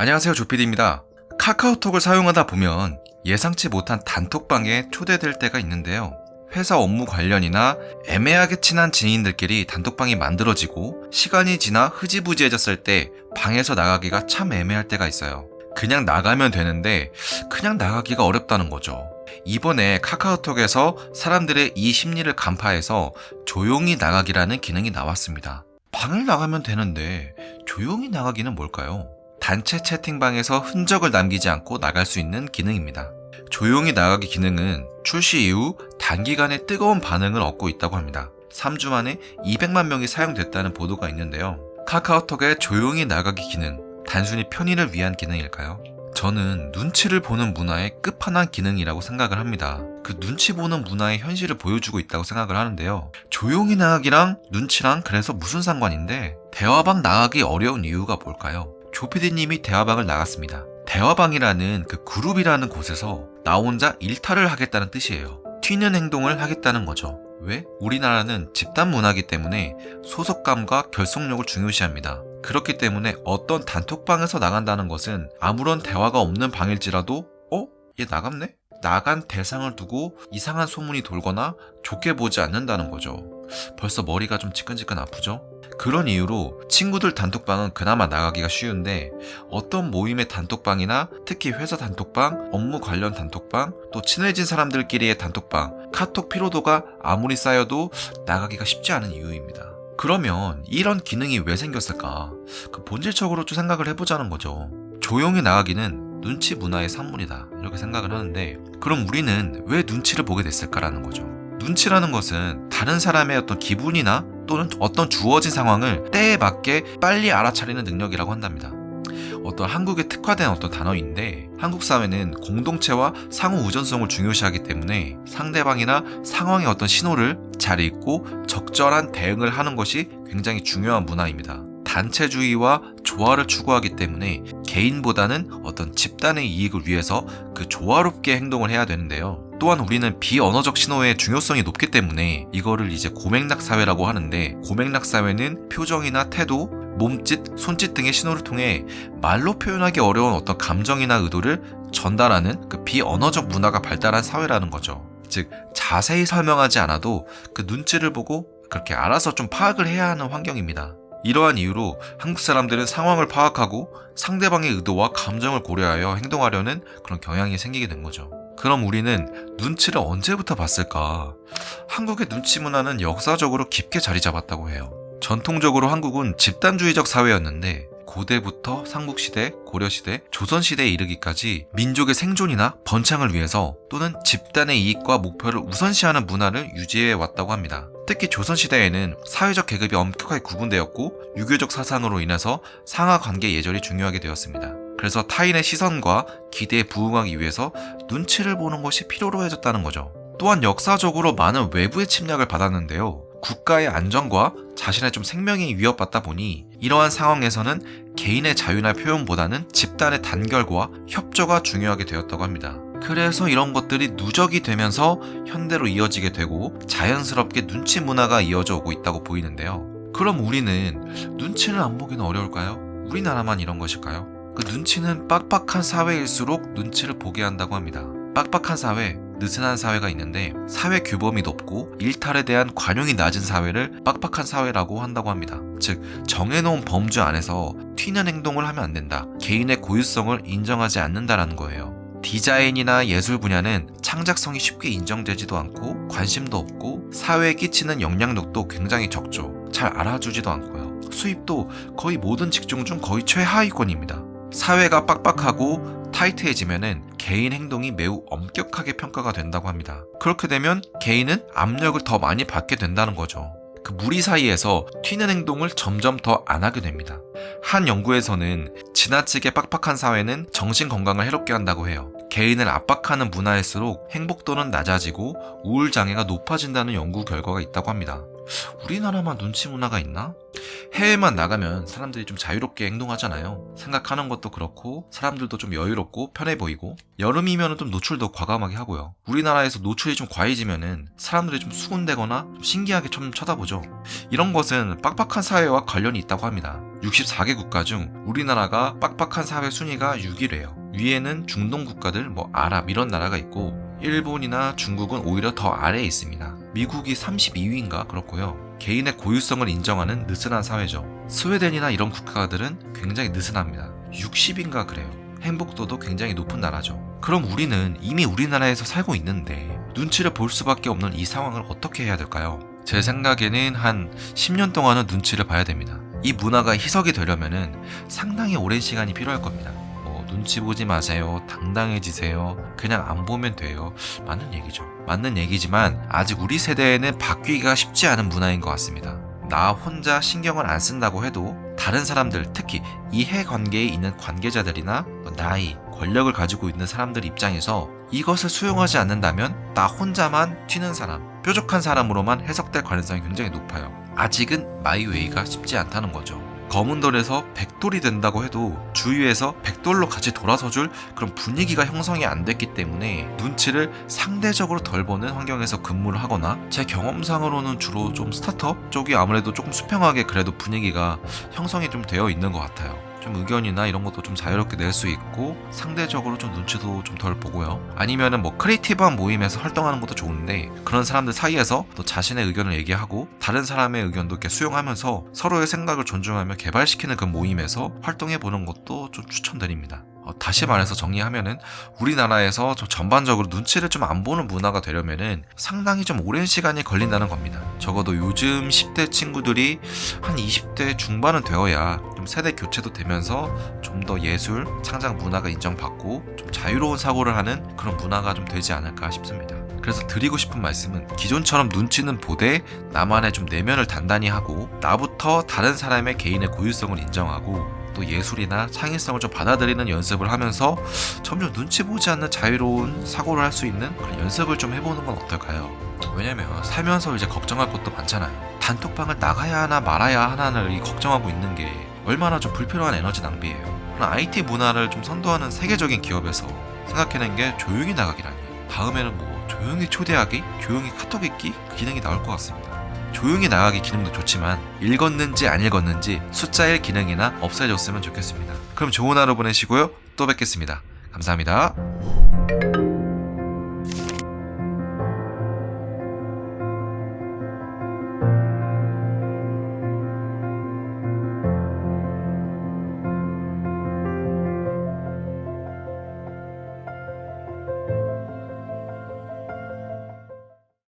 안녕하세요, 조피디입니다. 카카오톡을 사용하다 보면 예상치 못한 단톡방에 초대될 때가 있는데요. 회사 업무 관련이나 애매하게 친한 지인들끼리 단톡방이 만들어지고 시간이 지나 흐지부지해졌을 때 방에서 나가기가 참 애매할 때가 있어요. 그냥 나가면 되는데 그냥 나가기가 어렵다는 거죠. 이번에 카카오톡에서 사람들의 이 심리를 간파해서 조용히 나가기라는 기능이 나왔습니다. 방을 나가면 되는데 조용히 나가기는 뭘까요? 단체 채팅방에서 흔적을 남기지 않고 나갈 수 있는 기능입니다. 조용히 나가기 기능은 출시 이후 단기간에 뜨거운 반응을 얻고 있다고 합니다. 3주 만에 200만 명이 사용됐다는 보도가 있는데요. 카카오톡의 조용히 나가기 기능, 단순히 편의를 위한 기능일까요? 저는 눈치를 보는 문화의 끝판왕 기능이라고 생각을 합니다. 그 눈치 보는 문화의 현실을 보여주고 있다고 생각을 하는데요. 조용히 나가기랑 눈치랑 그래서 무슨 상관인데 대화방 나가기 어려운 이유가 뭘까요? 조피디님이 대화방을 나갔습니다. 대화방이라는 그 그룹이라는 곳에서 나 혼자 일탈을 하겠다는 뜻이에요. 튀는 행동을 하겠다는 거죠. 왜? 우리나라는 집단 문화이기 때문에 소속감과 결속력을 중요시합니다. 그렇기 때문에 어떤 단톡방에서 나간다는 것은 아무런 대화가 없는 방일지라도 얘 나갔네? 나간 대상을 두고 이상한 소문이 돌거나 좋게 보지 않는다는 거죠. 벌써 머리가 좀 지끈지끈 아프죠? 그런 이유로 친구들 단톡방은 그나마 나가기가 쉬운데 어떤 모임의 단톡방이나 특히 회사 단톡방, 업무 관련 단톡방, 또 친해진 사람들끼리의 단톡방, 카톡 피로도가 아무리 쌓여도 나가기가 쉽지 않은 이유입니다. 그러면 이런 기능이 왜 생겼을까? 그 본질적으로 좀 생각을 해보자는 거죠. 조용히 나가기는 눈치 문화의 산물이다 이렇게 생각을 하는데 그럼 우리는 왜 눈치를 보게 됐을까라는 거죠. 눈치라는 것은 다른 사람의 어떤 기분이나 또는 어떤 주어진 상황을 때에 맞게 빨리 알아차리는 능력이라고 한답니다. 어떤 한국에 특화된 어떤 단어인데 한국 사회는 공동체와 상호 우전성을 중요시하기 때문에 상대방이나 상황의 어떤 신호를 잘 읽고 적절한 대응을 하는 것이 굉장히 중요한 문화입니다. 단체주의와 조화를 추구하기 때문에 개인보다는 어떤 집단의 이익을 위해서 그 조화롭게 행동을 해야 되는데요. 또한 우리는 비언어적 신호의 중요성이 높기 때문에 이거를 이제 고맥락 사회라고 하는데 고맥락 사회는 표정이나 태도, 몸짓, 손짓 등의 신호를 통해 말로 표현하기 어려운 어떤 감정이나 의도를 전달하는 그 비언어적 문화가 발달한 사회라는 거죠. 즉 자세히 설명하지 않아도 그 눈치를 보고 그렇게 알아서 좀 파악을 해야 하는 환경입니다. 이러한 이유로 한국 사람들은 상황을 파악하고 상대방의 의도와 감정을 고려하여 행동하려는 그런 경향이 생기게 된 거죠. 그럼 우리는 눈치를 언제부터 봤을까? 한국의 눈치 문화는 역사적으로 깊게 자리 잡았다고 해요. 전통적으로 한국은 집단주의적 사회였는데 고대부터 삼국시대, 고려시대, 조선시대에 이르기까지 민족의 생존이나 번창을 위해서 또는 집단의 이익과 목표를 우선시하는 문화를 유지해 왔다고 합니다. 특히 조선시대에는 사회적 계급이 엄격하게 구분되었고 유교적 사상으로 인해서 상하관계 예절이 중요하게 되었습니다. 그래서 타인의 시선과 기대에 부응하기 위해서 눈치를 보는 것이 필요로 해졌다는 거죠. 또한 역사적으로 많은 외부의 침략을 받았는데요. 국가의 안전과 자신의 좀 생명이 위협받다 보니 이러한 상황에서는 개인의 자유나 표현보다는 집단의 단결과 협조가 중요하게 되었다고 합니다. 그래서 이런 것들이 누적이 되면서 현대로 이어지게 되고 자연스럽게 눈치 문화가 이어져 오고 있다고 보이는데요. 그럼 우리는 눈치를 안 보기는 어려울까요? 우리나라만 이런 것일까요? 그 눈치는 빡빡한 사회일수록 눈치를 보게 한다고 합니다. 빡빡한 사회, 느슨한 사회가 있는데 사회 규범이 높고 일탈에 대한 관용이 낮은 사회를 빡빡한 사회라고 한다고 합니다. 즉 정해놓은 범주 안에서 튀는 행동을 하면 안 된다. 개인의 고유성을 인정하지 않는다라는 거예요. 디자인이나 예술 분야는 창작성이 쉽게 인정되지도 않고 관심도 없고 사회에 끼치는 영향력도 굉장히 적죠. 잘 알아주지도 않고요. 수입도 거의 모든 직종 중 거의 최하위권입니다. 사회가 빡빡하고 타이트해지면은 개인 행동이 매우 엄격하게 평가가 된다고 합니다. 그렇게 되면 개인은 압력을 더 많이 받게 된다는 거죠. 그 무리 사이에서 튀는 행동을 점점 더 안 하게 됩니다. 한 연구에서는 지나치게 빡빡한 사회는 정신 건강을 해롭게 한다고 해요. 개인을 압박하는 문화일수록 행복도는 낮아지고 우울 장애가 높아진다는 연구 결과가 있다고 합니다. 우리나라만 눈치 문화가 있나? 해외만 나가면 사람들이 좀 자유롭게 행동하잖아요. 생각하는 것도 그렇고 사람들도 좀 여유롭고 편해 보이고 여름이면 좀 노출도 과감하게 하고요. 우리나라에서 노출이 좀 과해지면은 사람들이 좀 수군대거나 좀 신기하게 좀 쳐다보죠. 이런 것은 빡빡한 사회와 관련이 있다고 합니다. 64개 국가 중 우리나라가 빡빡한 사회 순위가 6위래요. 위에는 중동 국가들 뭐 아랍 이런 나라가 있고 일본이나 중국은 오히려 더 아래에 있습니다. 미국이 32위인가 그렇고요. 개인의 고유성을 인정하는 느슨한 사회죠. 스웨덴이나 이런 국가들은 굉장히 느슨합니다. 60인가 그래요. 행복도도 굉장히 높은 나라죠. 그럼 우리는 이미 우리나라에서 살고 있는데 눈치를 볼 수밖에 없는 이 상황을 어떻게 해야 될까요? 제 생각에는 한 10년 동안은 눈치를 봐야 됩니다. 이 문화가 희석이 되려면은 상당히 오랜 시간이 필요할 겁니다. 눈치 보지 마세요. 당당해지세요. 그냥 안 보면 돼요. 맞는 얘기죠. 맞는 얘기지만 아직 우리 세대에는 바뀌기가 쉽지 않은 문화인 것 같습니다. 나 혼자 신경을 안 쓴다고 해도 다른 사람들, 특히 이해관계에 있는 관계자들이나 나이, 권력을 가지고 있는 사람들 입장에서 이것을 수용하지 않는다면 나 혼자만 튀는 사람, 뾰족한 사람으로만 해석될 가능성이 굉장히 높아요. 아직은 마이웨이가 쉽지 않다는 거죠. 검은 돌에서 백돌이 된다고 해도 주위에서 백돌로 같이 돌아서줄 그런 분위기가 형성이 안 됐기 때문에 눈치를 상대적으로 덜 보는 환경에서 근무를 하거나 제 경험상으로는 주로 좀 스타트업 쪽이 아무래도 조금 수평하게 그래도 분위기가 형성이 좀 되어 있는 것 같아요. 좀 의견이나 이런 것도 좀 자유롭게 낼 수 있고 상대적으로 좀 눈치도 좀 덜 보고요. 아니면은 뭐 크리에이티브한 모임에서 활동하는 것도 좋은데 그런 사람들 사이에서 또 자신의 의견을 얘기하고 다른 사람의 의견도 이렇게 수용하면서 서로의 생각을 존중하며 개발시키는 그 모임에서 활동해보는 것도 좀 추천드립니다. 다시 말해서 정리하면은 우리나라에서 좀 전반적으로 눈치를 좀 안 보는 문화가 되려면은 상당히 좀 오랜 시간이 걸린다는 겁니다. 적어도 요즘 10대 친구들이 한 20대 중반은 되어야 좀 세대 교체도 되면서 좀 더 예술, 창작 문화가 인정받고 좀 자유로운 사고를 하는 그런 문화가 좀 되지 않을까 싶습니다. 그래서 드리고 싶은 말씀은 기존처럼 눈치는 보되 나만의 좀 내면을 단단히 하고 나부터 다른 사람의 개인의 고유성을 인정하고 또 예술이나 창의성을 좀 받아들이는 연습을 하면서 점점 눈치 보지 않는 자유로운 사고를 할 수 있는 그런 연습을 좀 해보는 건 어떨까요? 왜냐면 살면서 이제 걱정할 것도 많잖아요. 단톡방을 나가야 하나 말아야 하나를 걱정하고 있는 게 얼마나 좀 불필요한 에너지 낭비예요. 그런 IT 문화를 좀 선도하는 세계적인 기업에서 생각해낸 게 조용히 나가기라니. 다음에는 뭐 조용히 초대하기, 조용히 카톡 읽기 그 기능이 나올 것 같습니다. 조용히 나가기 기능도 좋지만 읽었는지 안 읽었는지 숫자 1 기능이나 없애줬으면 좋겠습니다. 그럼 좋은 하루 보내시고요. 또 뵙겠습니다. 감사합니다.